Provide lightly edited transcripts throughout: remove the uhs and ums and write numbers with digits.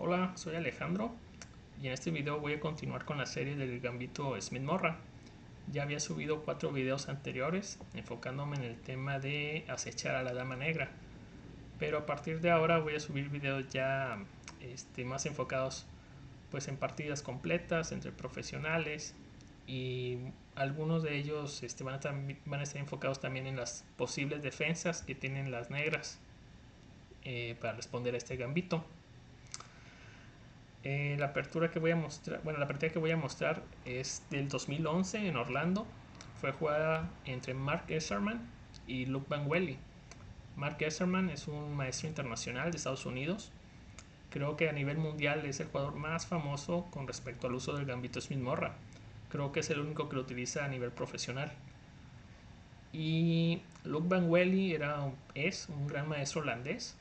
Hola, soy Alejandro y en este video voy a continuar con la serie del Gambito Smith-Morra. Ya había subido 4 videos anteriores enfocándome en el tema de acechar a la dama negra, pero a partir de ahora voy a subir videos ya más enfocados pues en partidas completas entre profesionales, y algunos de ellos van a estar enfocados también en las posibles defensas que tienen las negras para responder a este gambito. La apertura que voy a mostrar, bueno, la partida que voy a mostrar es del 2011 en Orlando. Fue jugada entre Mark Esserman y Luke Van Welly. Mark Esserman es un maestro internacional de Estados Unidos. Creo que a nivel mundial es el jugador más famoso con respecto al uso del gambito Smith-Morra. Creo que es el único que lo utiliza a nivel profesional. Y Luke Van Welly es un gran maestro holandés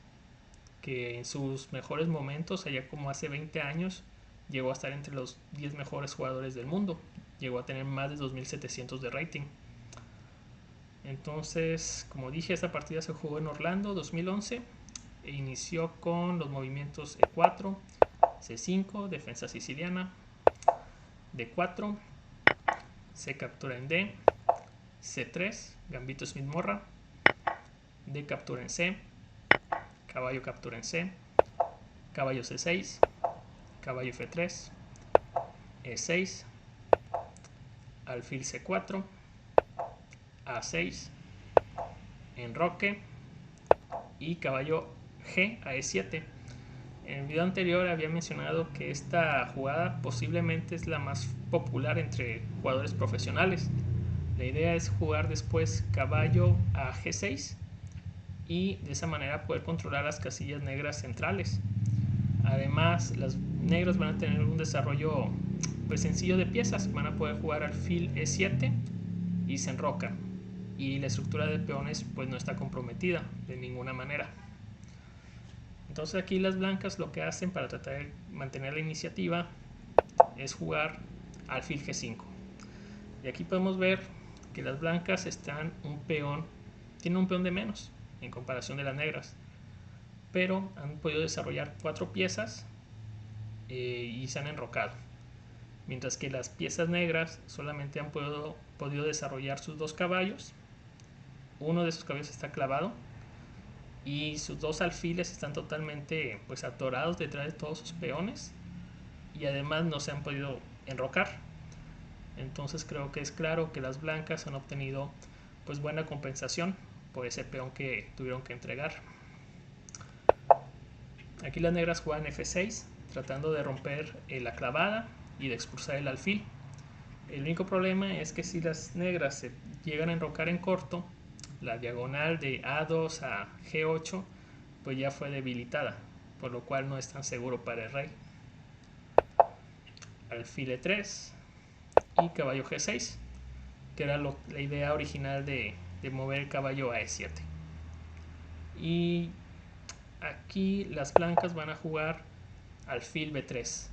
que en sus mejores momentos, allá como hace 20 años, llegó a estar entre los 10 mejores jugadores del mundo. Llegó a tener más de 2700 de rating. Entonces, como dije, esta partida se jugó en Orlando 2011 e inició con los movimientos E4, C5, defensa siciliana, D4, C captura en D, C3, gambito Smith-Morra, D captura en C, caballo captura en C, caballo C6, caballo F3, E6, alfil C4, A6, enroque y caballo G a E7. En el video anterior había mencionado que esta jugada posiblemente es la más popular entre jugadores profesionales. La idea es jugar después caballo a G6 y de esa manera poder controlar las casillas negras centrales. Además, las negras van a tener un desarrollo pues sencillo de piezas. Van a poder jugar alfil E7 y se enroca, y la estructura de peones pues no está comprometida de ninguna manera. Entonces aquí las blancas lo que hacen para tratar de mantener la iniciativa es jugar alfil G5. Y aquí podemos ver que las blancas tienen un peón de menos en comparación de las negras, pero han podido desarrollar 4 piezas y se han enrocado, mientras que las piezas negras solamente han podido desarrollar sus 2 caballos. Uno de esos caballos está clavado y sus 2 alfiles están totalmente pues atorados detrás de todos sus peones, y además no se han podido enrocar. Entonces creo que es claro que las blancas han obtenido pues buena compensación por ese peón que tuvieron que entregar. Aquí las negras juegan F6 tratando de romper la clavada y de expulsar el alfil. El único problema es que si las negras se llegan a enrocar en corto, la diagonal de A2 a G8 pues ya fue debilitada, por lo cual no es tan seguro para el rey. Alfil E3 y caballo G6, que era la idea original de mover el caballo a E7. Y aquí las blancas van a jugar alfil B3.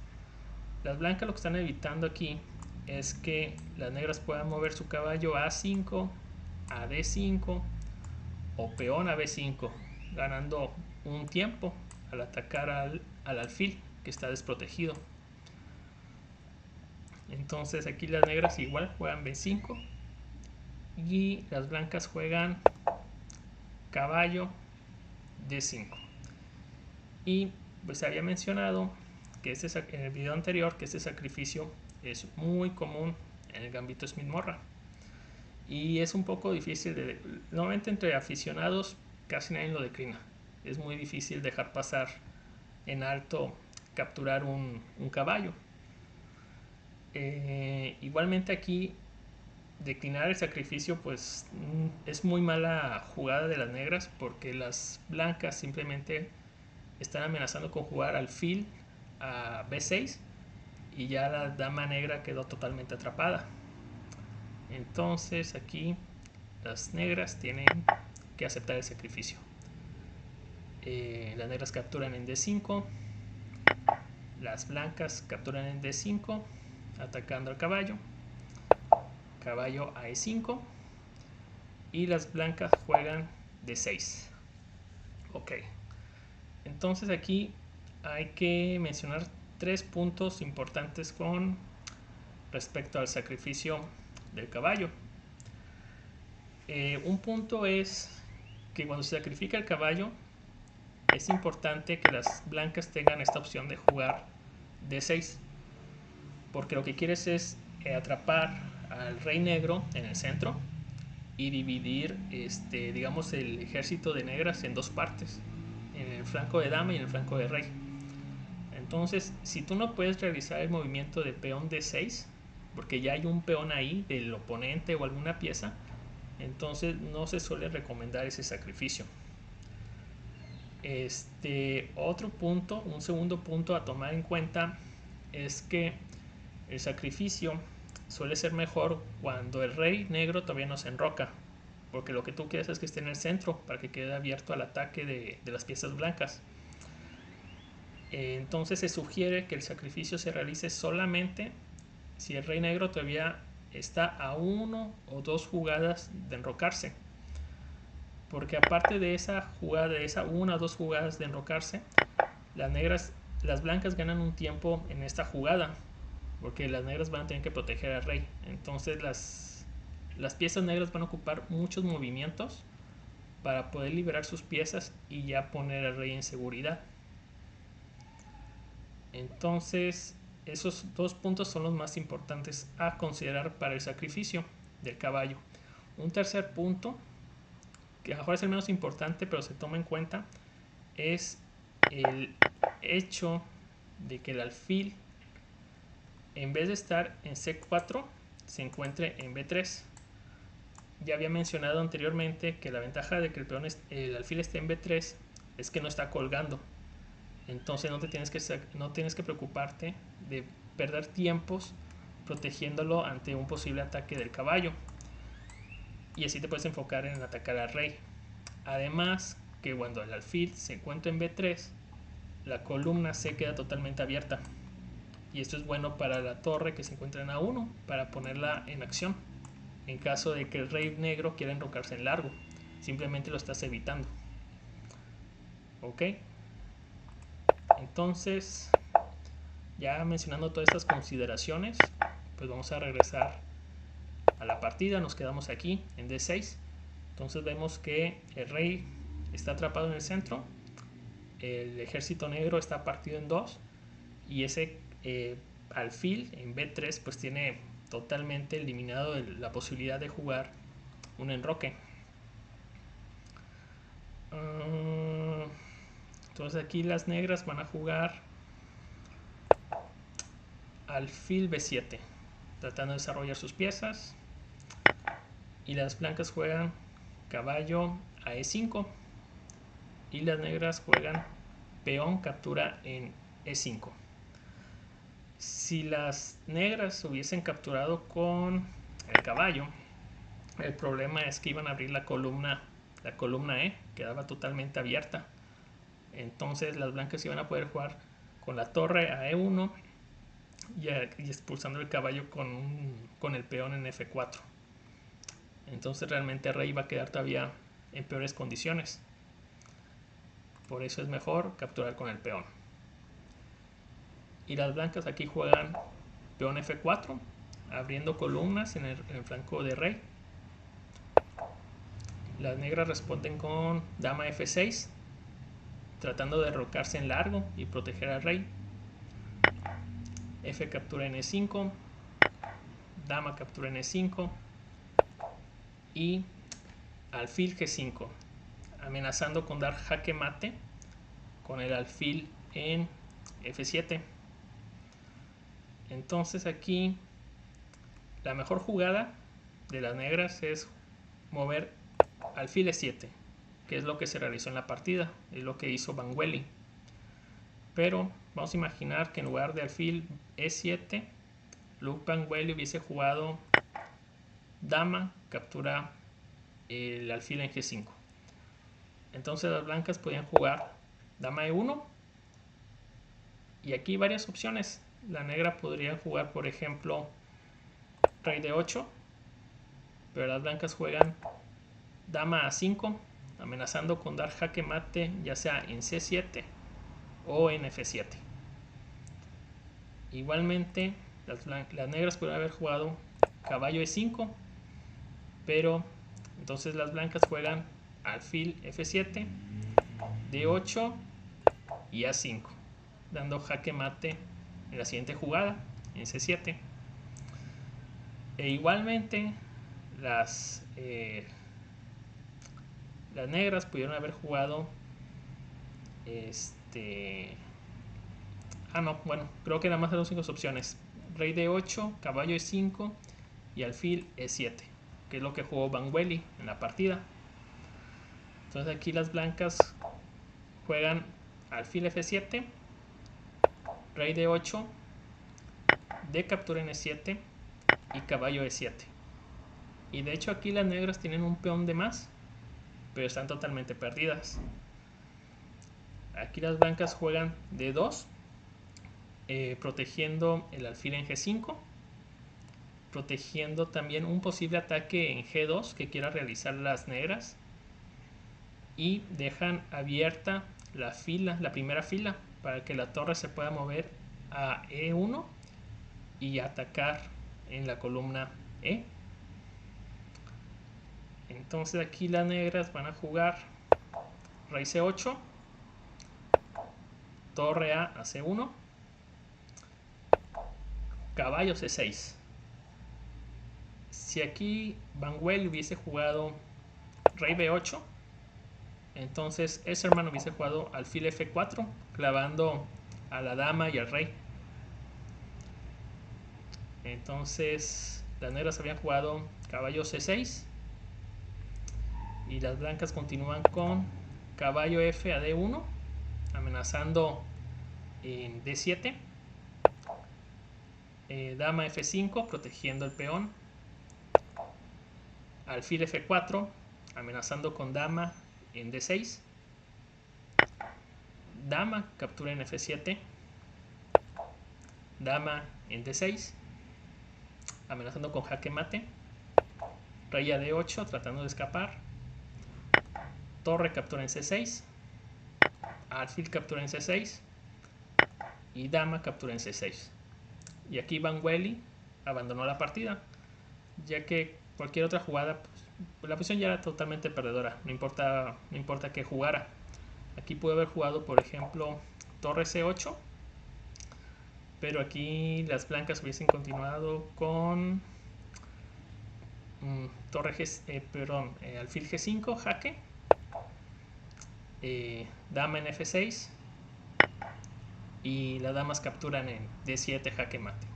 Las blancas lo que están evitando aquí es que las negras puedan mover su caballo a A5, a D5 o peón a B5, ganando un tiempo al atacar al alfil que está desprotegido. Entonces aquí las negras igual juegan B5 y las blancas juegan caballo D5. Y pues había mencionado que en el video anterior que este sacrificio es muy común en el gambito Smith-Morra y es un poco difícil normalmente entre aficionados casi nadie lo declina. Es muy difícil dejar pasar en alto capturar un caballo. Igualmente aquí declinar el sacrificio pues es muy mala jugada de las negras, porque las blancas simplemente están amenazando con jugar alfil a B6 y ya la dama negra quedó totalmente atrapada. Entonces aquí las negras tienen que aceptar el sacrificio. Las negras capturan en D5, las blancas capturan en D5 atacando al caballo, caballo a E5 y las blancas juegan D6. Ok, entonces aquí hay que mencionar 3 puntos importantes con respecto al sacrificio del caballo. Un punto es que cuando se sacrifica el caballo es importante que las blancas tengan esta opción de jugar D6, porque lo que quieres es atrapar al rey negro en el centro y dividir digamos el ejército de negras en dos partes, en el flanco de dama y en el flanco de rey. Entonces, si tú no puedes realizar el movimiento de peón D6, porque ya hay un peón ahí del oponente o alguna pieza, entonces no se suele recomendar ese sacrificio. Otro punto, un segundo punto a tomar en cuenta es que el sacrificio suele ser mejor cuando el rey negro todavía no se enroca, porque lo que tú quieres es que esté en el centro para que quede abierto al ataque de las piezas blancas. Entonces se sugiere que el sacrificio se realice solamente si el rey negro todavía está a 1 o 2 jugadas de enrocarse, porque aparte de esa jugada, de esa 1 o 2 jugadas de enrocarse, las blancas ganan un tiempo en esta jugada, porque las negras van a tener que proteger al rey. Entonces las piezas negras van a ocupar muchos movimientos para poder liberar sus piezas y ya poner al rey en seguridad. Entonces esos 2 puntos son los más importantes a considerar para el sacrificio del caballo. Un tercer punto, que a lo mejor es el menos importante pero se toma en cuenta, es el hecho de que el alfil, en vez de estar en C4, se encuentre en B3. Ya había mencionado anteriormente que la ventaja de que el alfil esté en B3 es que no está colgando. Entonces no tienes que preocuparte de perder tiempos protegiéndolo ante un posible ataque del caballo. Y así te puedes enfocar en atacar al rey. Además que cuando el alfil se encuentra en B3, la columna se queda totalmente abierta. Y esto es bueno para la torre que se encuentra en A1 para ponerla en acción. En caso de que el rey negro quiera enrocarse en largo, simplemente lo estás evitando. ¿Ok? Entonces, ya mencionando todas estas consideraciones, pues vamos a regresar a la partida. Nos quedamos aquí en D6. Entonces vemos que el rey está atrapado en el centro, el ejército negro está partido en dos y ese alfil en B3 pues tiene totalmente eliminado la posibilidad de jugar un enroque. Entonces aquí las negras van a jugar alfil B7, tratando de desarrollar sus piezas. Y las blancas juegan caballo a E5. Y las negras juegan peón captura en E5. Si las negras hubiesen capturado con el caballo, el problema es que iban a abrir la columna E, quedaba totalmente abierta. Entonces las blancas iban a poder jugar con la torre a E1 y expulsando el caballo con el peón en F4. Entonces realmente el rey va a quedar todavía en peores condiciones. Por eso es mejor capturar con el peón. Y las blancas aquí juegan peón F4, abriendo columnas en el flanco de rey. Las negras responden con dama F6, tratando de derrocarse en largo y proteger al rey. F captura en E5, dama captura en E5 y alfil G5, amenazando con dar jaque mate con el alfil en F7. Entonces aquí la mejor jugada de las negras es mover alfil E7, que es lo que se realizó en la partida, es lo que hizo Vangueli. Pero vamos a imaginar que en lugar de alfil E7, Luc Vangueli hubiese jugado dama captura el alfil en G5. Entonces las blancas podían jugar dama E1 y aquí varias opciones. La negra podría jugar, por ejemplo, rey de 8, pero las blancas juegan dama A5, amenazando con dar jaque mate ya sea en C7 o en F7. Igualmente las negras pueden haber jugado caballo E5, pero entonces las blancas juegan alfil F7, D8 y A5, dando jaque mate en la siguiente jugada, en C7. E igualmente las negras pudieron haber jugado no, bueno, creo que nada más eran las únicas opciones: rey D8, caballo E5 y alfil E7, que es lo que jugó Vangueli en la partida. Entonces aquí las blancas juegan alfil F7, rey D8, D captura en E7 y caballo E7. Y de hecho aquí las negras tienen un peón de más, pero están totalmente perdidas. Aquí las blancas juegan D2, protegiendo el alfil en G5, protegiendo también un posible ataque en G2 que quiera realizar las negras, y dejan abierta la primera fila para que la torre se pueda mover a E1 y atacar en la columna E. Entonces aquí las negras van a jugar rey C8, torre A a C1, caballo C6. Si aquí Vanguel hubiese jugado rey B8, entonces ese hermano hubiese jugado alfil F4, clavando a la dama y al rey. Entonces las negras habían jugado caballo C6 y las blancas continúan con caballo F a D1, amenazando en D7, dama F5, protegiendo el peón, alfil F4, amenazando con dama en D6, dama captura en F7, dama en D6, amenazando con jaque mate, rey a D8 tratando de escapar, torre captura en C6, alfil captura en C6 y dama captura en C6. Y aquí Vangueli abandonó la partida, ya que cualquier otra jugada, pues, la posición ya era totalmente perdedora, no importa que jugara. Aquí pudo haber jugado, por ejemplo, torre C8, pero aquí las blancas hubiesen continuado con alfil G5, jaque, dama en F6 y las damas capturan en D7, jaque mate.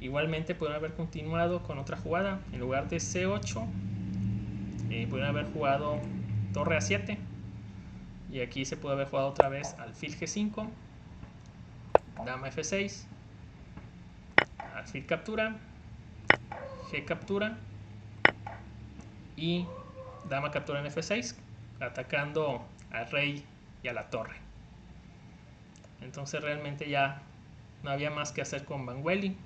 Igualmente pueden haber continuado con otra jugada. En lugar de C8, pueden haber jugado torre A7, y aquí se puede haber jugado otra vez alfil G5, dama F6, alfil captura, G captura y dama captura en F6, atacando al rey y a la torre. Entonces realmente ya no había más que hacer con Vangueli.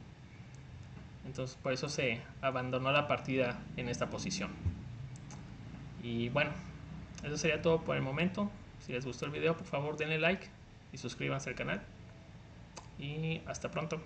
Entonces por eso se abandonó la partida en esta posición. Y bueno, eso sería todo por el momento. Si les gustó el video, por favor denle like y suscríbanse al canal. Y hasta pronto.